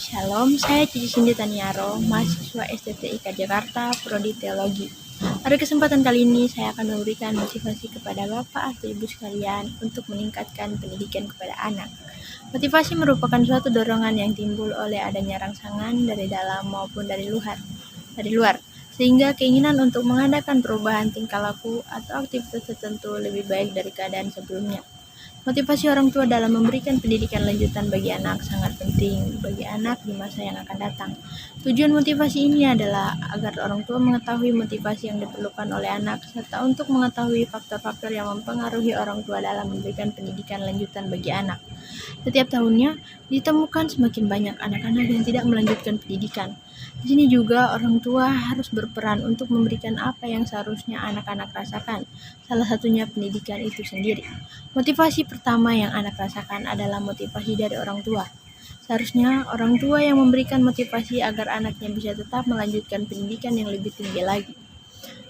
Shalom, saya Cici Cindy Taniaro, mahasiswa STTIK Jakarta, Prodi Teologi. Pada kesempatan kali ini, saya akan memberikan motivasi kepada Bapak atau Ibu sekalian untuk meningkatkan pendidikan kepada anak. Motivasi merupakan suatu dorongan yang timbul oleh adanya rangsangan dari dalam maupun dari luar, sehingga keinginan untuk mengadakan perubahan tingkah laku atau aktivitas tertentu lebih baik dari keadaan sebelumnya. Motivasi orang tua dalam memberikan pendidikan lanjutan bagi anak sangat penting bagi anak di masa yang akan datang. Tujuan motivasi ini adalah agar orang tua mengetahui motivasi yang diperlukan oleh anak serta untuk mengetahui faktor-faktor yang mempengaruhi orang tua dalam memberikan pendidikan lanjutan bagi anak. Setiap tahunnya ditemukan semakin banyak anak-anak yang tidak melanjutkan pendidikan. Di sini juga orang tua harus berperan untuk memberikan apa yang seharusnya anak-anak rasakan. Salah satunya pendidikan itu sendiri. Motivasi pertama yang anak rasakan adalah motivasi dari orang tua. Seharusnya orang tua yang memberikan motivasi agar anaknya bisa tetap melanjutkan pendidikan yang lebih tinggi lagi.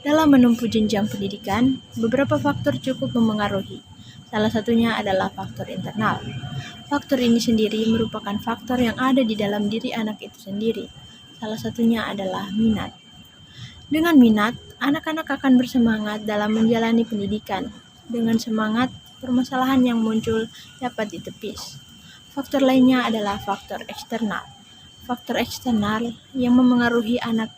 Dalam menempuh jenjang pendidikan, beberapa faktor cukup memengaruhi. Salah satunya adalah faktor internal. Faktor ini sendiri merupakan faktor yang ada di dalam diri anak itu sendiri. Salah satunya adalah minat. Dengan minat, anak-anak akan bersemangat dalam menjalani pendidikan. Dengan semangat, permasalahan yang muncul dapat ditepis. Faktor lainnya adalah faktor eksternal. Faktor eksternal yang memengaruhi anak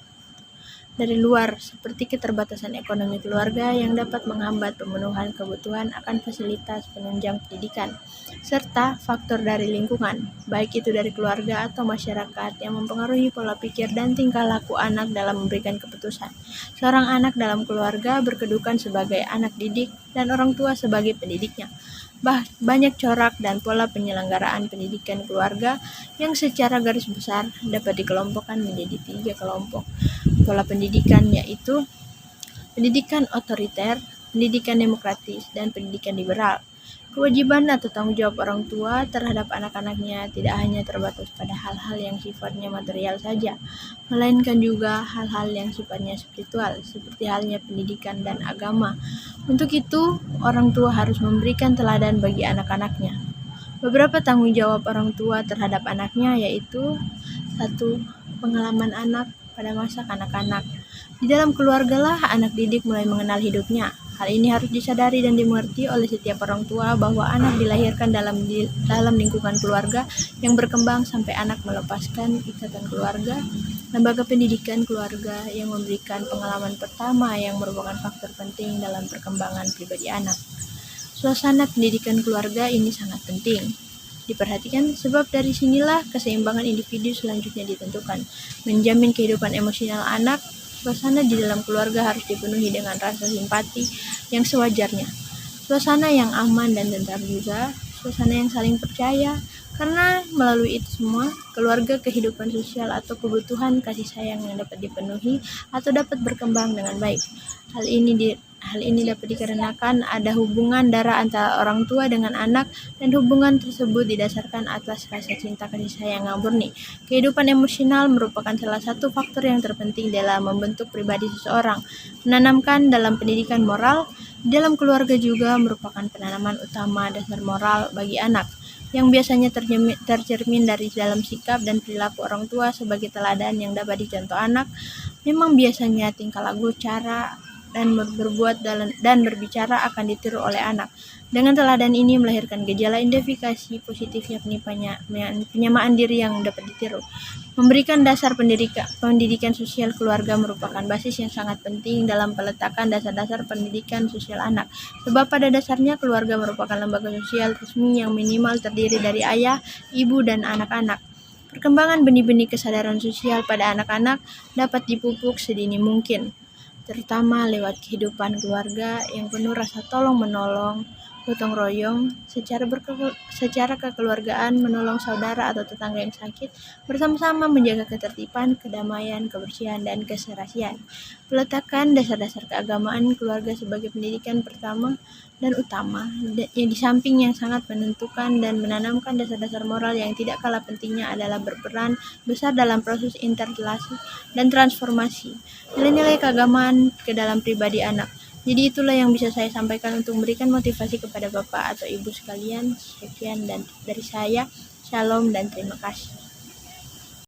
dari luar seperti keterbatasan ekonomi keluarga yang dapat menghambat pemenuhan kebutuhan akan fasilitas penunjang pendidikan, serta faktor dari lingkungan, baik itu dari keluarga atau masyarakat yang mempengaruhi pola pikir dan tingkah laku anak dalam memberikan keputusan. Seorang anak dalam keluarga berkedudukan sebagai anak didik dan orang tua sebagai pendidiknya. Banyak corak dan pola penyelenggaraan pendidikan keluarga yang secara garis besar dapat dikelompokkan menjadi 3 kelompok. Pola pendidikan yaitu pendidikan otoriter, pendidikan demokratis, dan pendidikan liberal. Kewajiban atau tanggung jawab orang tua terhadap anak-anaknya tidak hanya terbatas pada hal-hal yang sifatnya material saja, melainkan juga hal-hal yang sifatnya spiritual, seperti halnya pendidikan dan agama. Untuk itu, orang tua harus memberikan teladan bagi anak-anaknya. Beberapa tanggung jawab orang tua terhadap anaknya yaitu 1. Pengalaman anak pada masa kanak-kanak. Di dalam keluargalah anak didik mulai mengenal hidupnya. Hal ini harus disadari dan dimengerti oleh setiap orang tua bahwa anak dilahirkan dalam lingkungan keluarga yang berkembang sampai anak melepaskan ikatan keluarga. Lembaga pendidikan keluarga yang memberikan pengalaman pertama yang merupakan faktor penting dalam perkembangan pribadi anak. Suasana pendidikan keluarga ini sangat penting diperhatikan sebab dari sinilah keseimbangan individu selanjutnya ditentukan. Menjamin kehidupan emosional anak, suasana di dalam keluarga harus dipenuhi dengan rasa simpati yang sewajarnya. Suasana yang aman dan tentram juga, suasana yang saling percaya, karena melalui itu semua, keluarga, kehidupan sosial atau kebutuhan kasih sayang yang dapat dipenuhi atau dapat berkembang dengan baik. Hal ini dapat dikarenakan ada hubungan darah antara orang tua dengan anak dan hubungan tersebut didasarkan atas rasa cinta kasih sayang yang murni. Kehidupan emosional merupakan salah satu faktor yang terpenting dalam membentuk pribadi seseorang. Menanamkan dalam pendidikan moral dalam keluarga juga merupakan penanaman utama dasar moral bagi anak, yang biasanya tercermin dari dalam sikap dan perilaku orang tua sebagai teladan yang dapat dicontoh anak. Memang biasanya tingkah laku, cara dan berbuat dan berbicara akan ditiru oleh anak. Dengan teladan ini melahirkan gejala identifikasi positifnya penyamaan diri yang dapat ditiru. Memberikan dasar pendidikan sosial keluarga merupakan basis yang sangat penting dalam peletakan dasar-dasar pendidikan sosial anak. Sebab pada dasarnya keluarga merupakan lembaga sosial resmi yang minimal terdiri dari ayah, ibu, dan anak-anak. Perkembangan benih-benih kesadaran sosial pada anak-anak dapat dipupuk sedini mungkin, terutama lewat kehidupan keluarga yang penuh rasa tolong-menolong, gotong royong, secara kekeluargaan, menolong saudara atau tetangga yang sakit, bersama-sama menjaga ketertiban, kedamaian, kebersihan, dan keserasian. Peletakan dasar-dasar keagamaan keluarga sebagai pendidikan pertama dan utama, yang di samping yang sangat menentukan dan menanamkan dasar-dasar moral yang tidak kalah pentingnya adalah berperan besar dalam proses interrelasi dan transformasi nilai-nilai keagamaan ke dalam pribadi anak. Jadi itulah yang bisa saya sampaikan untuk memberikan motivasi kepada Bapak atau Ibu sekalian. Sekian dan dari saya, Shalom dan terima kasih.